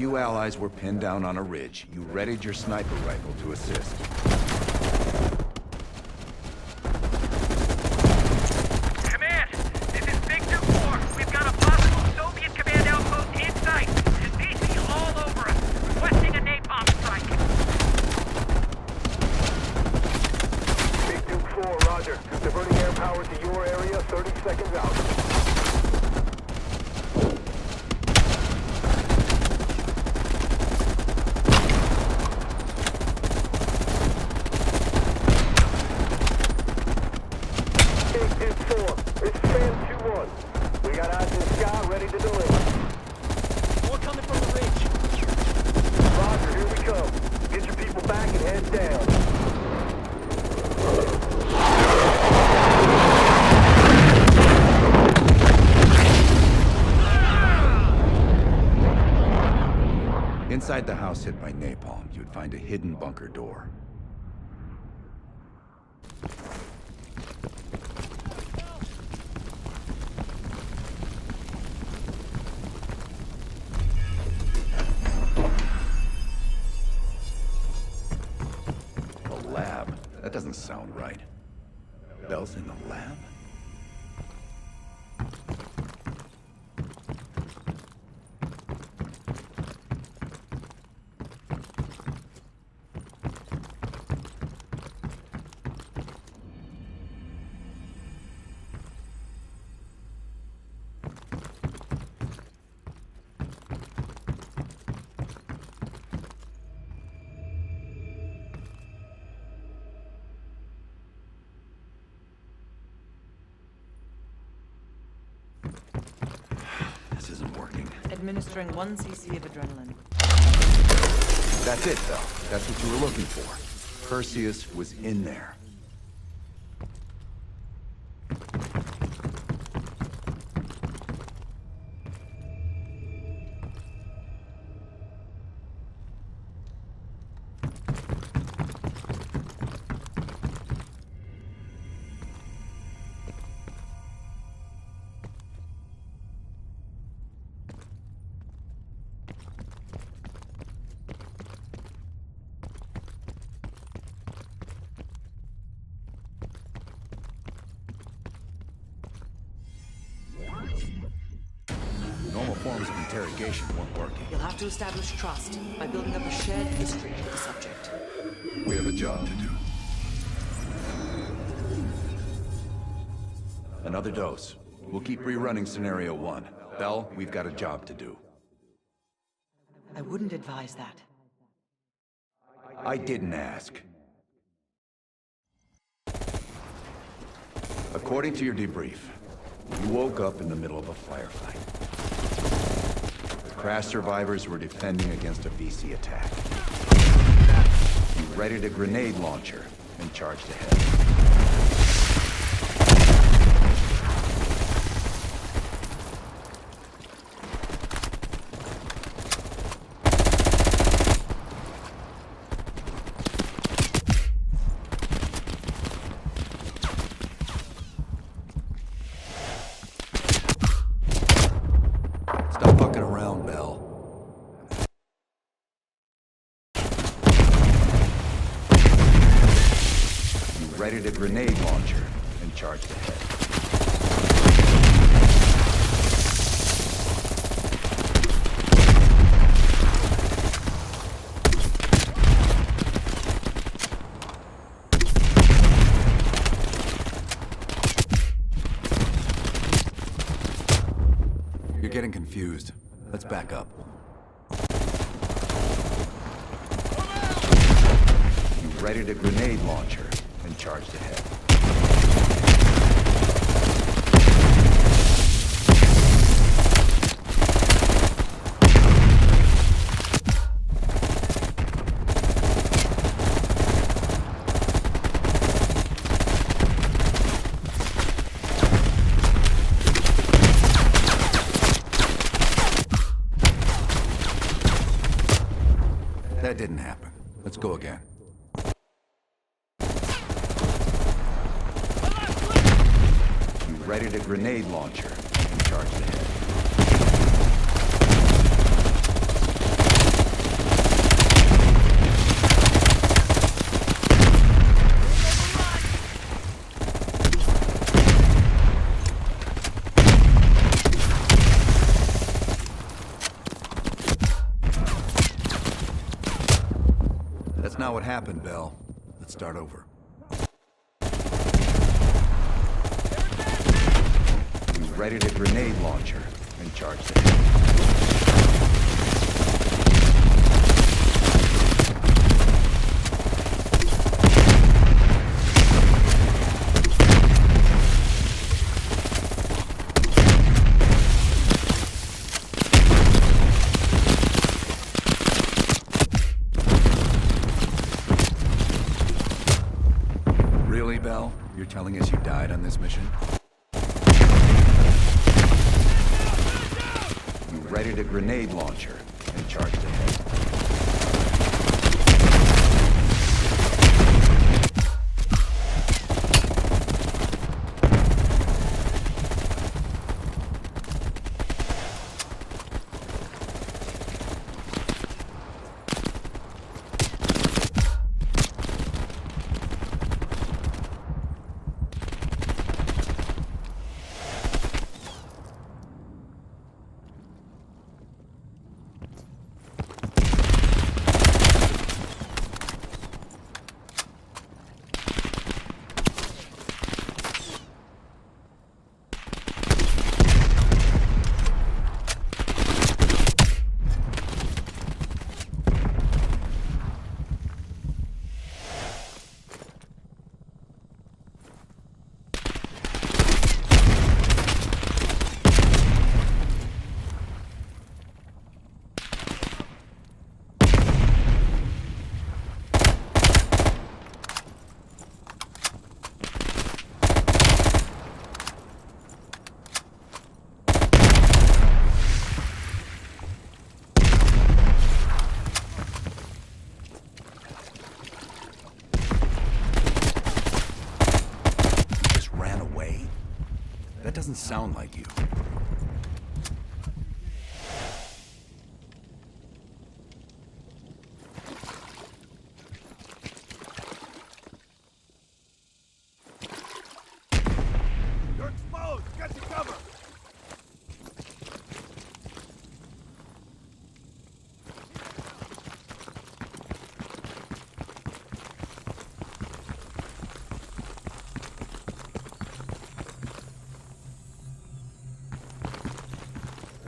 you allies were pinned down on a ridge, you readied your sniper rifle to assist. Command, this is Victor 4. We've got a possible Soviet command outpost in sight. There's DC all over us, requesting a napalm strike. Big Duke 4, roger. Diverting air power to your area, 30 seconds out. Inside the house hit by napalm, you'd find a hidden bunker door. A lab? That doesn't sound right. Bell's in the lab? This isn't working. Administering 1 cc of adrenaline. That's it, Bell. That's what you were looking for. Perseus was in there. Normal forms of interrogation weren't working. You'll have to establish trust by building up a shared history with the subject. We have a job to do. Another dose. We'll keep rerunning Scenario 1. Bell, we've got a job to do. I wouldn't advise that. I didn't ask. According to your debrief, you woke up in the middle of a firefight. The crash survivors were defending against a VC attack. You readied a grenade launcher and charged ahead. Stop fucking around, Bell. You readied a grenade launcher and charged ahead. You're getting confused. Let's back up. You readied a grenade launcher and charged ahead. That didn't happen. Let's go again. You readied a grenade launcher and charged ahead. happened, Bell. Let's start over. We readied a grenade launcher and charged it. Really, Bell? You're telling us you died on this mission? We readied a grenade launcher and charged ahead. That doesn't sound like you. You're exposed! Get to cover!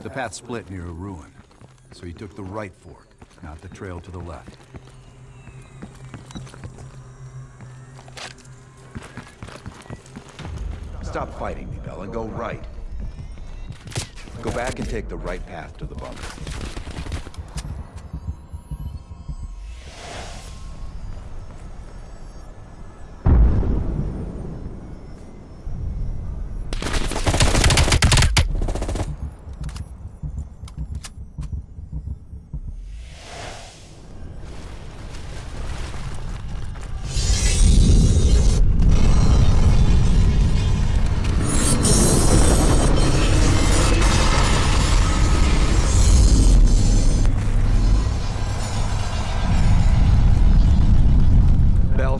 The path split near a ruin, so he took the right fork, not the trail to the left. Stop fighting me, Bell, and go right. Go back and take the right path to the bunker.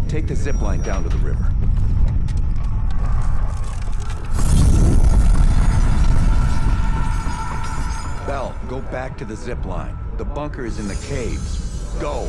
Take the zip line down to the river. Bell, go back to the zip line. The bunker is in the caves. Go!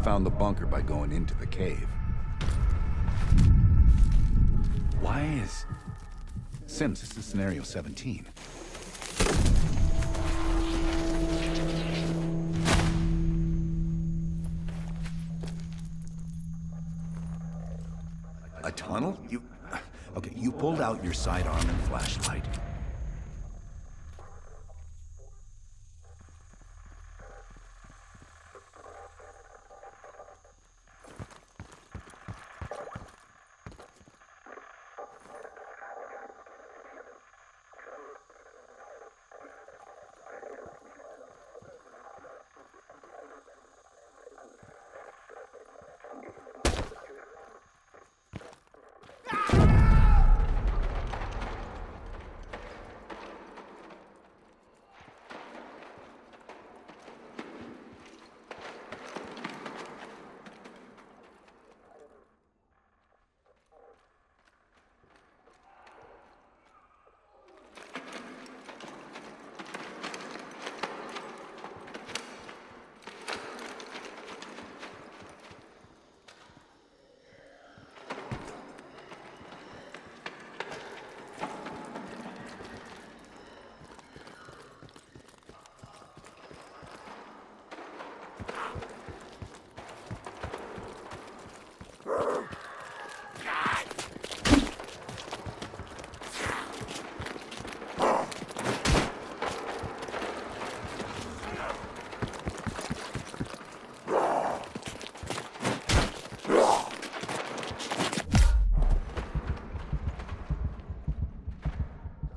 found the bunker by going into the cave. Why is... Sims, this is scenario 17. A tunnel? You... Okay, you pulled out your sidearm and flashlight.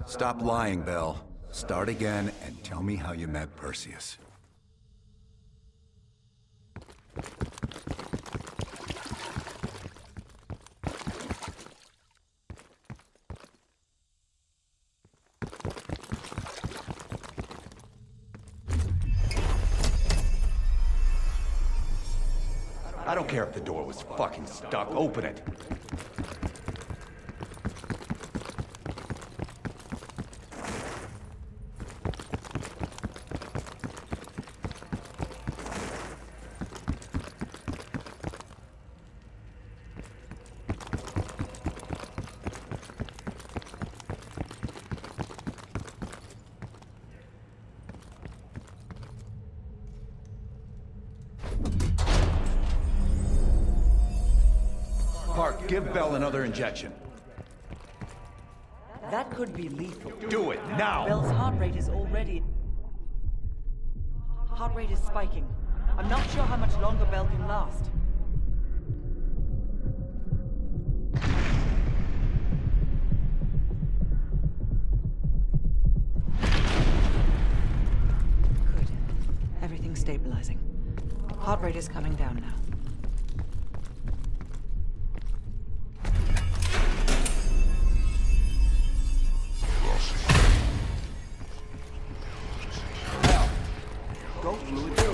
Stop lying, Bell. Start again and tell me how you met Perseus. I don't care if the door was fucking stuck. Open it. Park, give Bell another injection. That could be lethal. Do it, now! Bell's heart rate is already... Heart rate is spiking. I'm not sure how much longer Bell can last. Good. Everything's stabilizing. Heart rate is coming down now. Go through the door.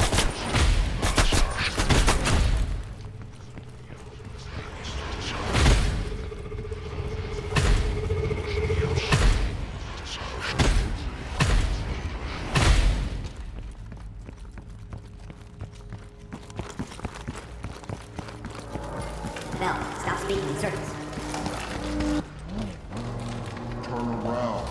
Bell, stop speaking in circles. Turn around.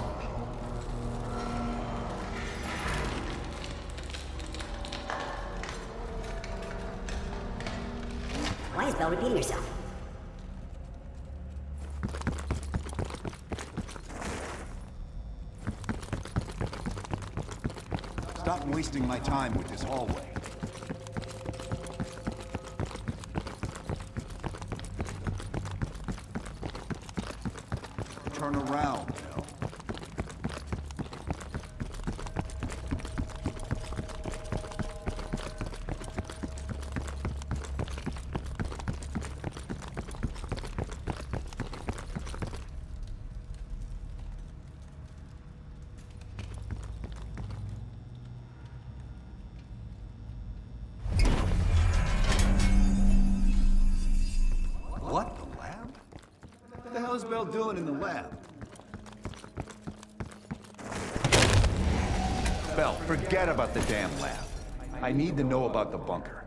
Why is Bell repeating herself? Stop wasting my time with this hallway. Turn around, Bell. What? The lab? What the hell is Bell doing in the lab? Bell, forget about the damn lab. I need to know about the bunker.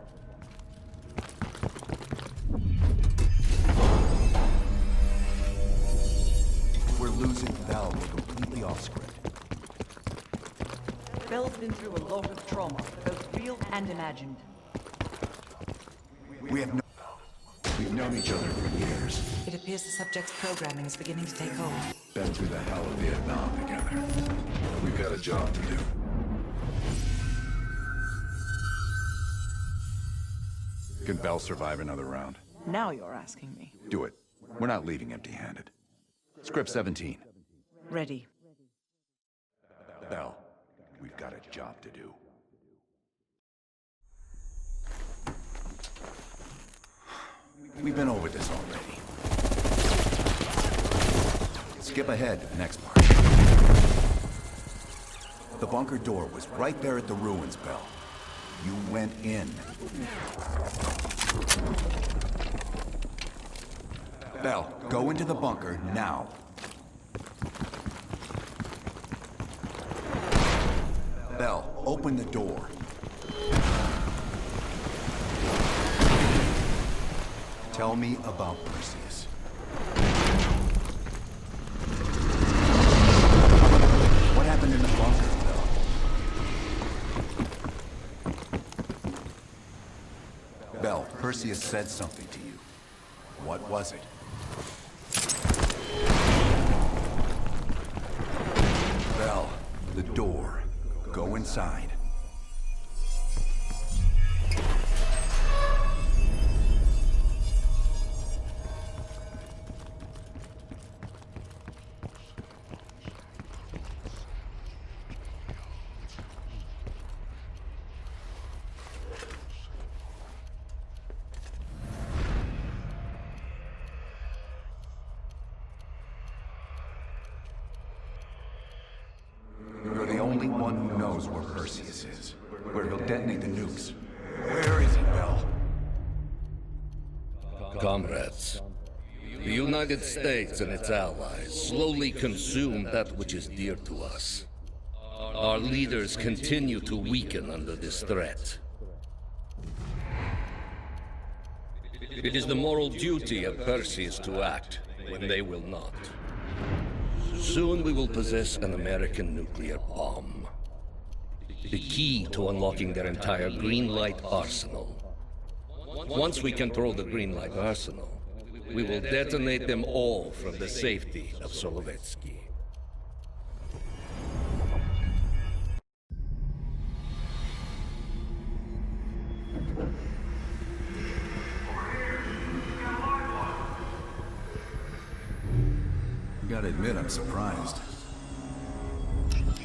and Bell were completely off script. Bell's been through a lot of trauma, both real and imagined. We've known each other for years. It appears the subject's programming is beginning to take hold. Been through the hell of Vietnam together. We've got a job to do. Can Bell survive another round? Now you're asking me. Do it. We're not leaving empty-handed. Script 17. Ready. Bell, we've got a job to do. We've been over this already. Skip ahead to the next part. The bunker door was right there at the ruins, Bell. You went in. Bell, go into the bunker now. Bell, open the door. Tell me about Perseus. What happened in the bunker, Bell? Bell, Perseus said something to you. What was it? Bell, the door. Go inside. You're the only one who knows where Perseus is, where he'll detonate the nukes. Where is he, Bell? Comrades, the United States and its allies slowly consume that which is dear to us. Our leaders continue to weaken under this threat. It is the moral duty of Perseus to act when they will not. Soon we will possess an American nuclear bomb. The key to unlocking their entire green light arsenal. Once we control the green light arsenal, we will detonate them all from the safety of Solovetsky. Gotta admit, I'm surprised.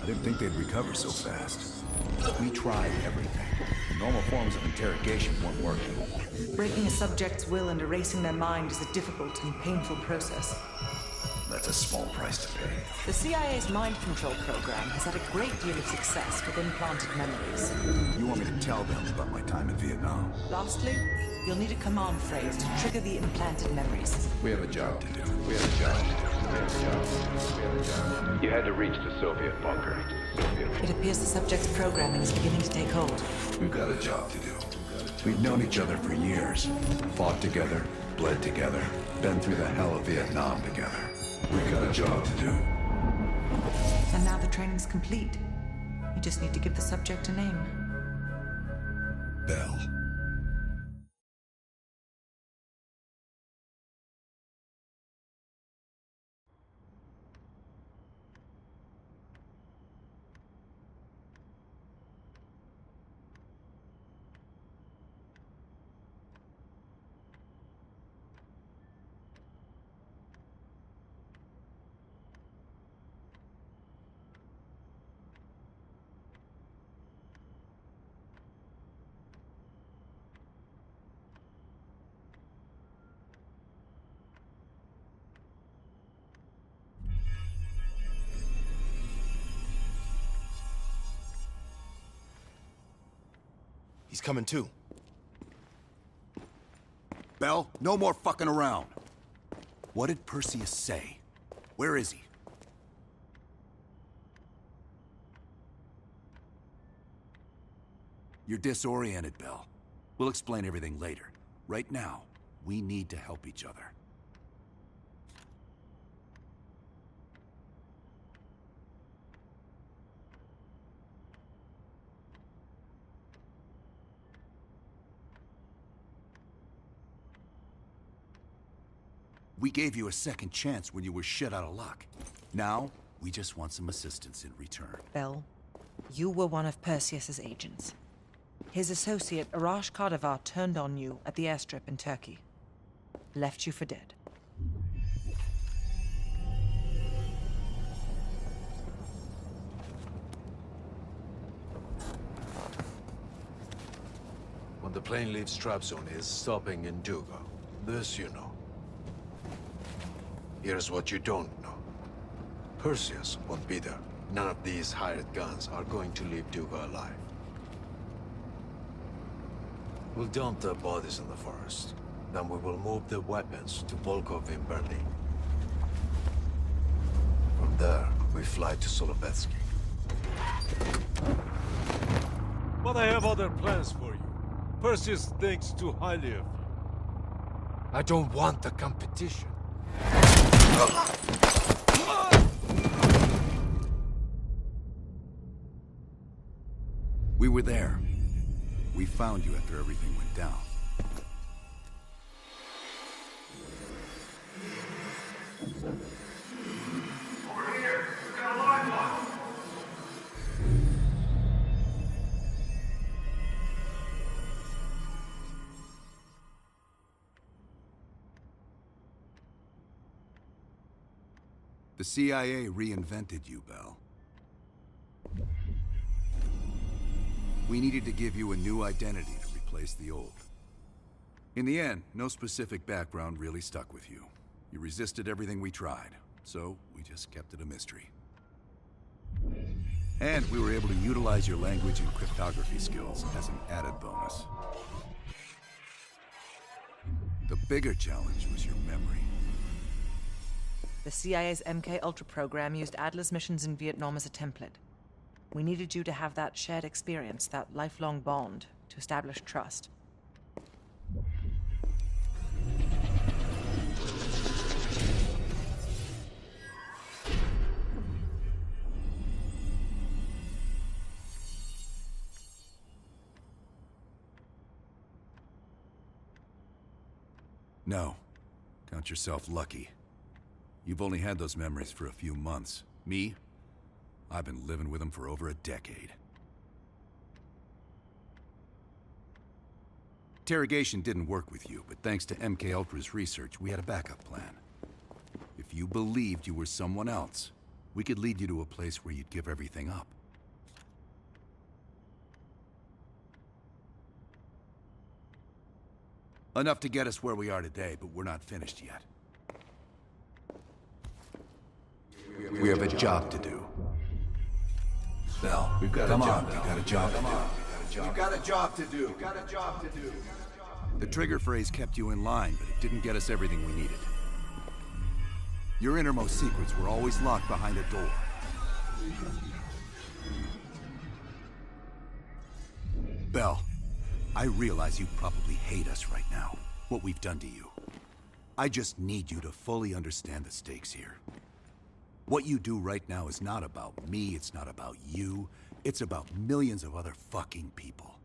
I didn't think they'd recover so fast. We tried everything. Normal forms of interrogation weren't working. Breaking a subject's will and erasing their mind is a difficult and painful process. That's a small price to pay. The CIA's mind control program has had a great deal of success with implanted memories. You want me to tell them about my time in Vietnam? Lastly, you'll need a command phrase to trigger the implanted memories. We have a job to do. You had to reach the Soviet bunker. It appears the subject's programming is beginning to take hold. We've got a job to do. We've known each other for years. Fought together, bled together, been through the hell of Vietnam together. We've got a job to do. And now the training's complete. You just need to give the subject a name. Bell. He's coming too. Bell, no more fucking around. What did Perseus say? Where is he? You're disoriented, Bell. We'll explain everything later. Right now, we need to help each other. We gave you a second chance when you were shit out of luck. Now, we just want some assistance in return. Bell, you were one of Perseus's agents. His associate, Arash Kadivar, turned on you at the airstrip in Turkey. Left you for dead. When the plane leaves Trabzon, it's stopping in Duga. This you know. Here's what you don't know. Perseus won't be there. None of these hired guns are going to leave Duga alive. We'll dump their bodies in the forest. Then we will move the weapons to Volkov in Berlin. From there, we fly to Solovetsky. But I have other plans for you. Perseus thinks too highly of you. I don't want the competition. We were there. We found you after everything went down. Over here! We've got a live one! The CIA reinvented you, Bell. We needed to give you a new identity to replace the old. In the end, no specific background really stuck with you. You resisted everything we tried, so we just kept it a mystery. And we were able to utilize your language and cryptography skills as an added bonus. The bigger challenge was your memory. The CIA's MK-Ultra program used Adler's missions in Vietnam as a template. We needed you to have that shared experience, that lifelong bond, to establish trust. No. Count yourself lucky. You've only had those memories for a few months. Me? I've been living with them for over a decade. Interrogation didn't work with you, but thanks to MK-Ultra's research, we had a backup plan. If you believed you were someone else, we could lead you to a place where you'd give everything up. Enough to get us where we are today, but we're not finished yet. We have a job to do. Bell, we've got a job. We've got a job to do. We've got a job to do. We've got a job to do. The trigger phrase kept you in line, but it didn't get us everything we needed. Your innermost secrets were always locked behind a door. Bell, I realize you probably hate us right now, what we've done to you. I just need you to fully understand the stakes here. What you do right now is not about me, it's not about you, it's about millions of other fucking people.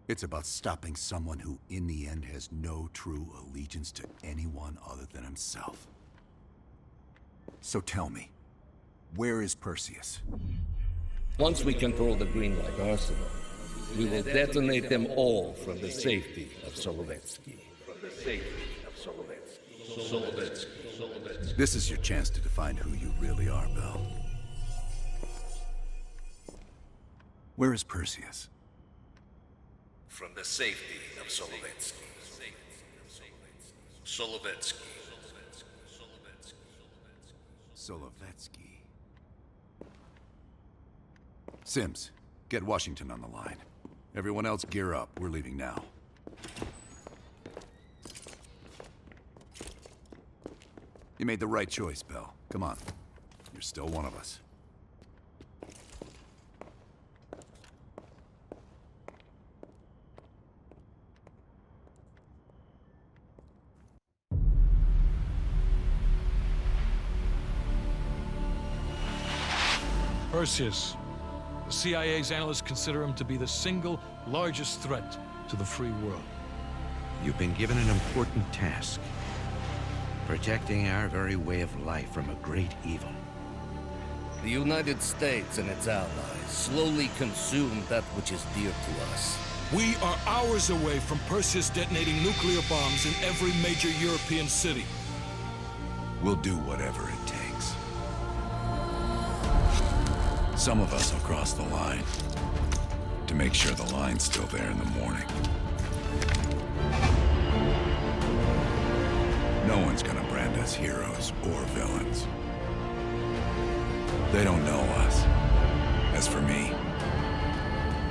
It's about stopping someone who, in the end, has no true allegiance to anyone other than himself. So tell me, where is Perseus? Once we control the Greenlight Arsenal, we will detonate them all from the safety of Solovetsky. This is your chance to define who you really are, Bell. Where is Perseus? From the safety of Solovetsky. Solovetsky. Solovetsky. Sims, get Washington on the line. Everyone else gear up. We're leaving now. You made the right choice, Bell. Come on. You're still one of us. Perseus. The CIA's analysts consider him to be the single largest threat to the free world. You've been given an important task. protecting our very way of life from a great evil. The United States and its allies slowly consume that which is dear to us. We are hours away from Perseus detonating nuclear bombs in every major European city. We'll do whatever it takes. Some of us will cross the line to make sure the line's still there in the morning. No one's gonna brand us heroes or villains. They don't know us. As for me,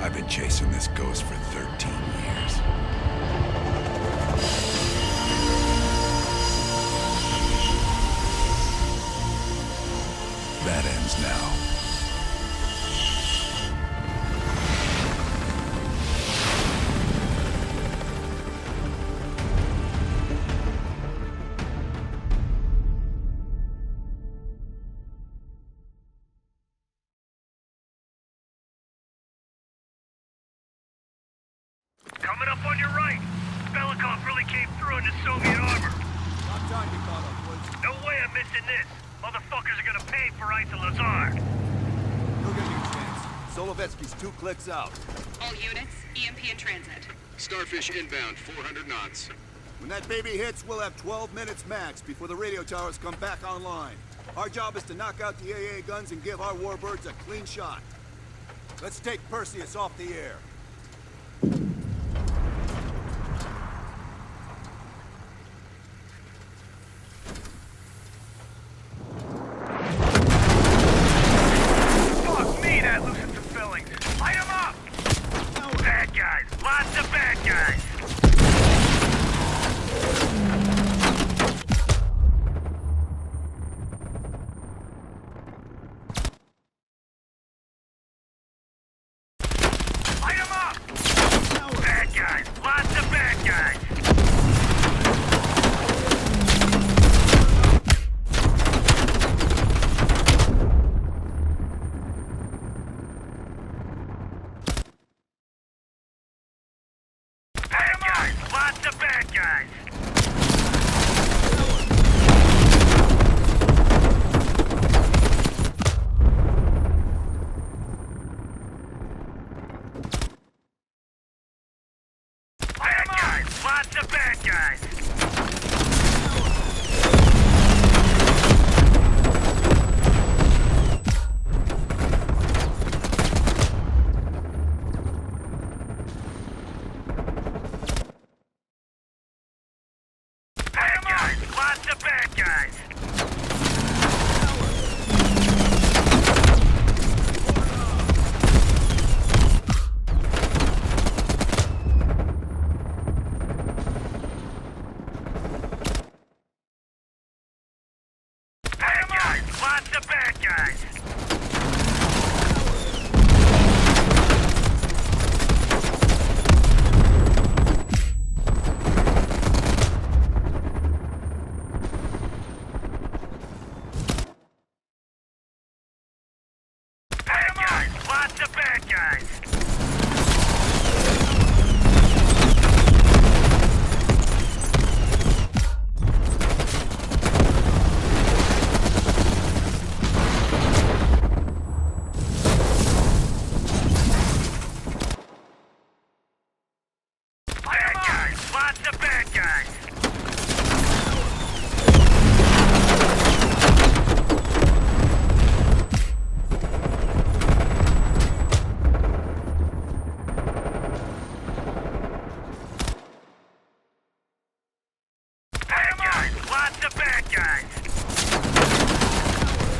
I've been chasing this ghost for 13 years. That ends now. Coming up on your right. Belikov really came through in the Soviet armor. Not time to caught up, boys. No way I'm missing this. Motherfuckers are gonna pay for Issa Lazar. You'll get your chance. Solovetsky's 2 clicks out. All units, EMP in transit. Starfish inbound, 400 knots. When that baby hits, we'll have 12 minutes max before the radio towers come back online. Our job is to knock out the AA guns and give our warbirds a clean shot. Let's take Perseus off the air. Fuck me, that loosened some fillings. Light 'em up! Bad guys. Lots of bad guys. Light 'em up! Bad guys. Lots of bad guys. Bad guys. Lots of bad guys. Bad guys. Lots of bad guys. Bad guys. Lots of bad guys. Bad guys. Lots of bad guys. Bad guys. Lots of bad guys. Bad guys. Lots of bad guys. Bad guys. Lots of bad guys.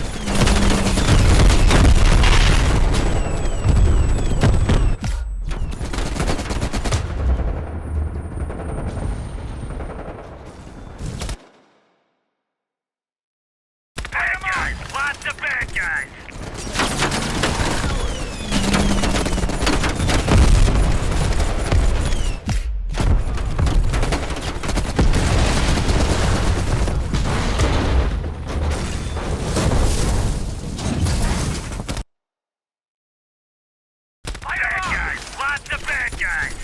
Bad guys. Lots of bad guys. Bad guys. Lots of bad guys.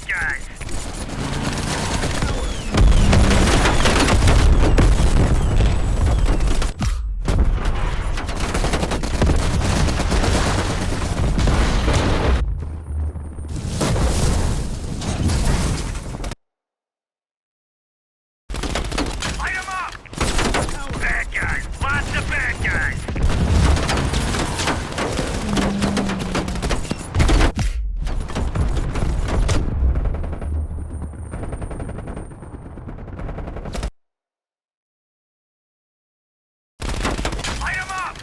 bad guys. Light 'em up! Bad guys. Lots of bad guys. Light 'em up!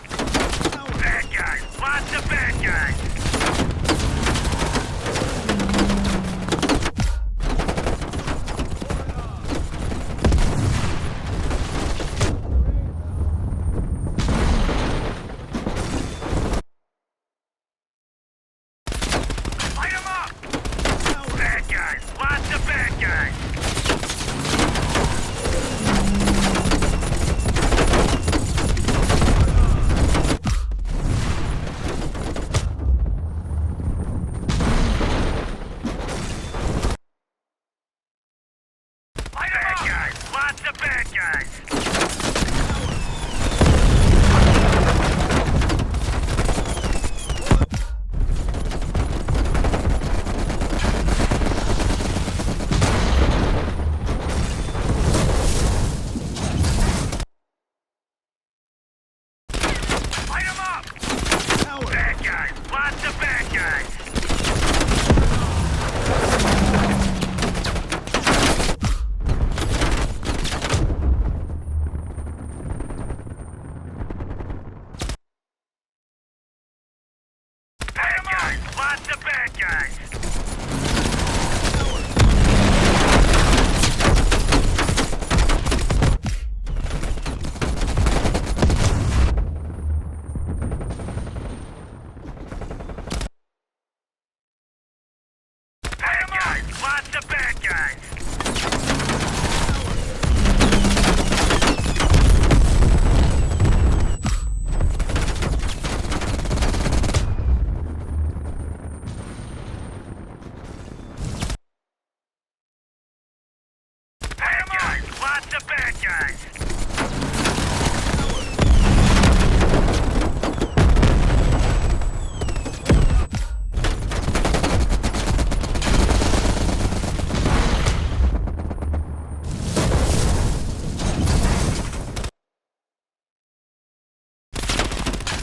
Bad guys. Lots of bad guys. Light 'em up! Bad guys. Lots of bad guys. Light 'em up! Guys. Lots of bad guys. Light 'em up! Bad guys. Lots of bad guys. Bad guys. Lots of bad guys. Bad guys. Lots of bad guys. Bad guys. Lots of bad guys.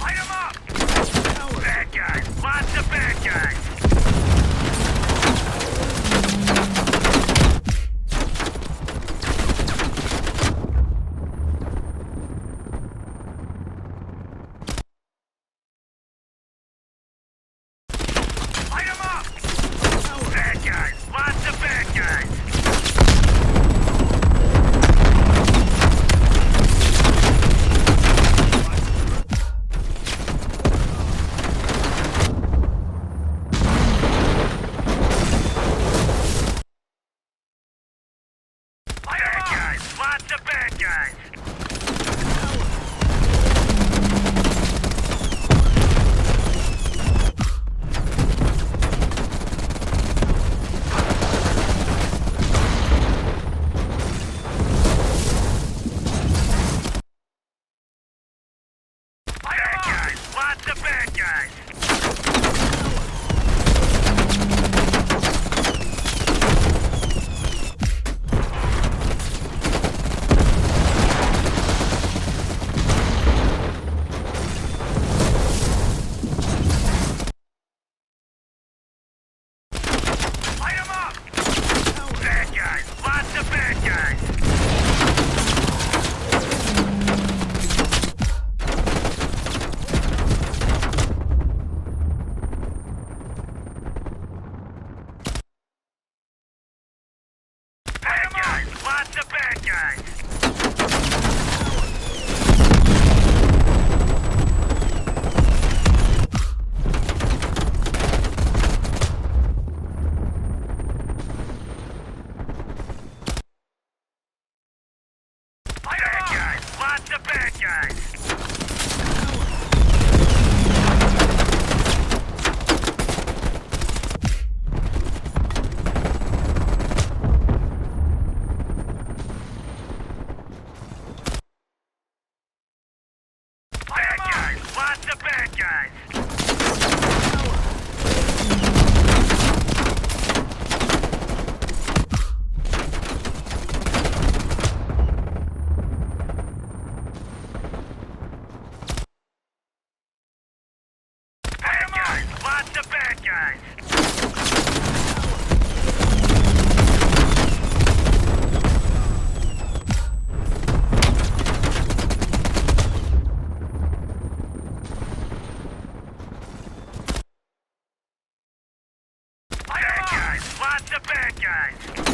Light 'em up! Bad guys. Lots of bad guys. Light 'em up! Bad guys. Lots of bad guys. Light 'em up! Guys. Lots of bad guys. Light 'em up! Guys. Lots of bad guys. Light 'em up! Bad guys. Lots of bad guys. Bad guys. Lots of bad guys. Lots of bad guys.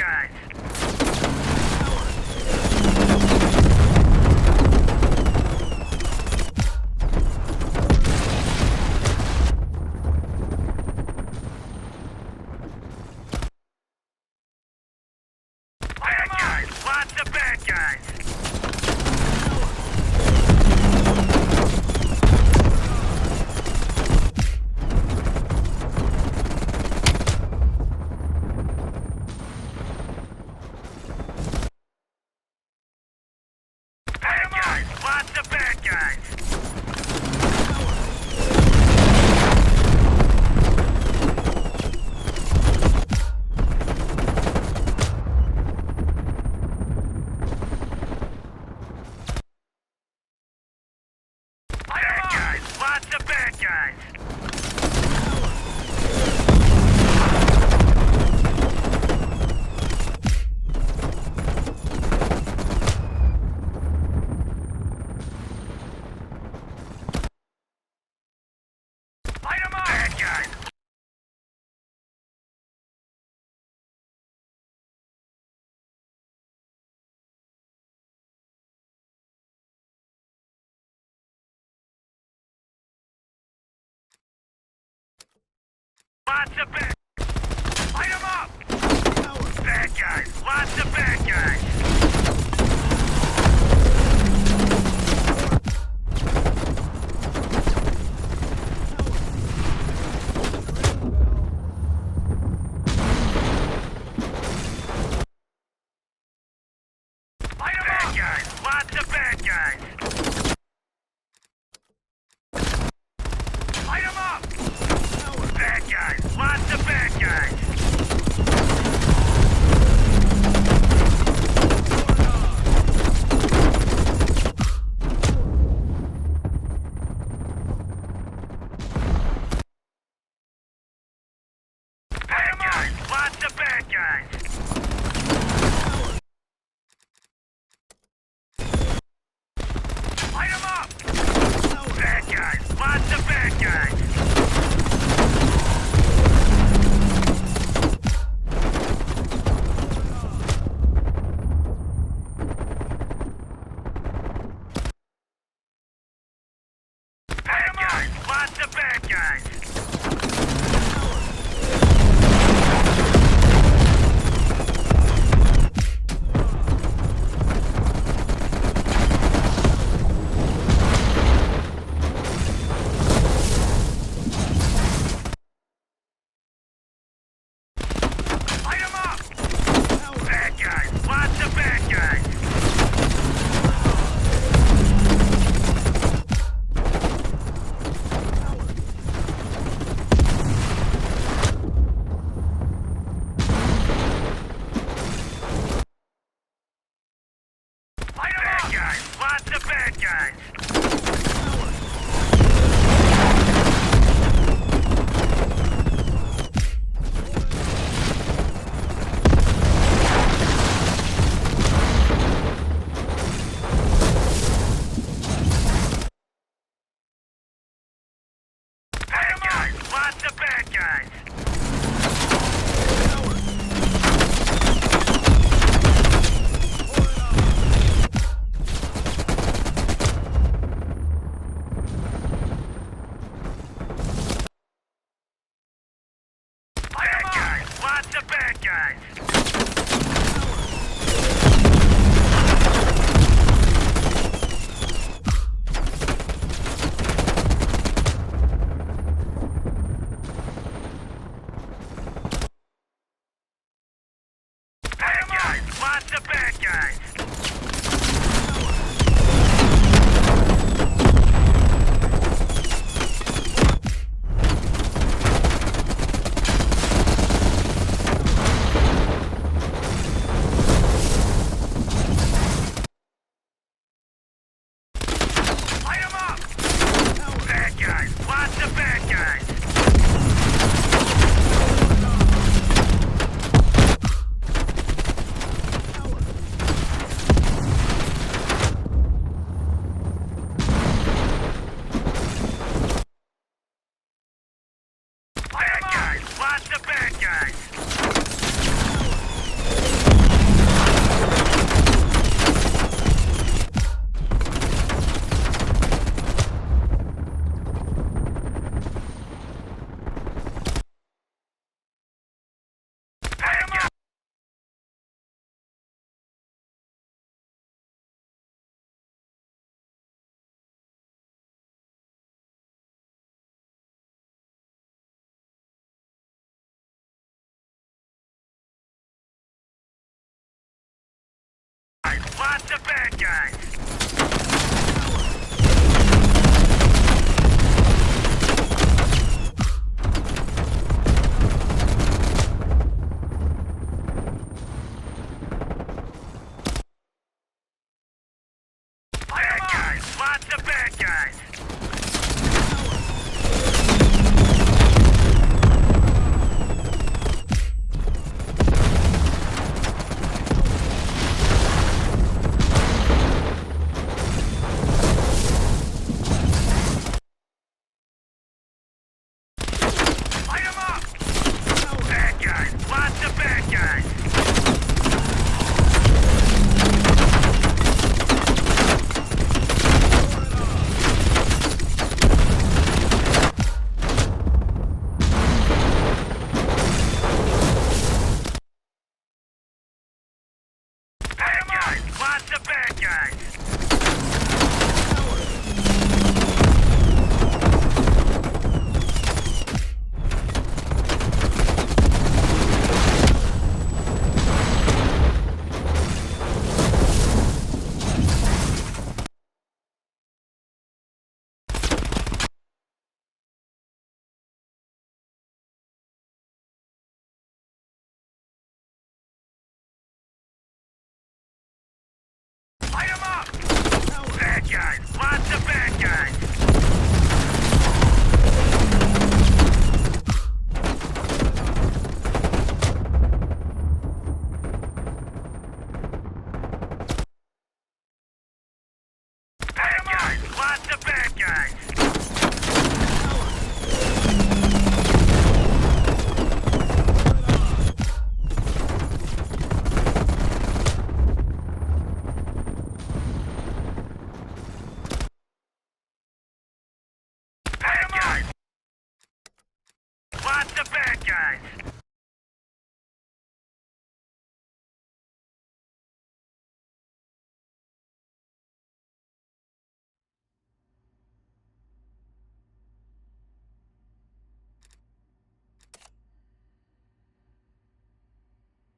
guys. Bad guys. Lots of bad guys. Bad guys. Lots of bad guys. Bad guys. Lots of bad guys. Light 'em up! Bad guys. Lots of bad. Light 'em up! Bad guys. Lots of bad guys. Light 'em up! Bad guys. Lots of bad guys. Light 'em up! Bad guys. Lots of bad guys. Bad guys. Lots of bad guys. Light 'em up! Bad guys. Lots of bad guys. Bad guys. Lots of bad guys. guys! Bad guys! Lots of bad guys! Light 'em up! Bad guys! Lots of bad guys! Bad guys! Lots of bad guys! Light 'em up! Bad guys! Lots of bad guys! Bad guys! Lots of bad guys! Bad guys! Lots of bad guys!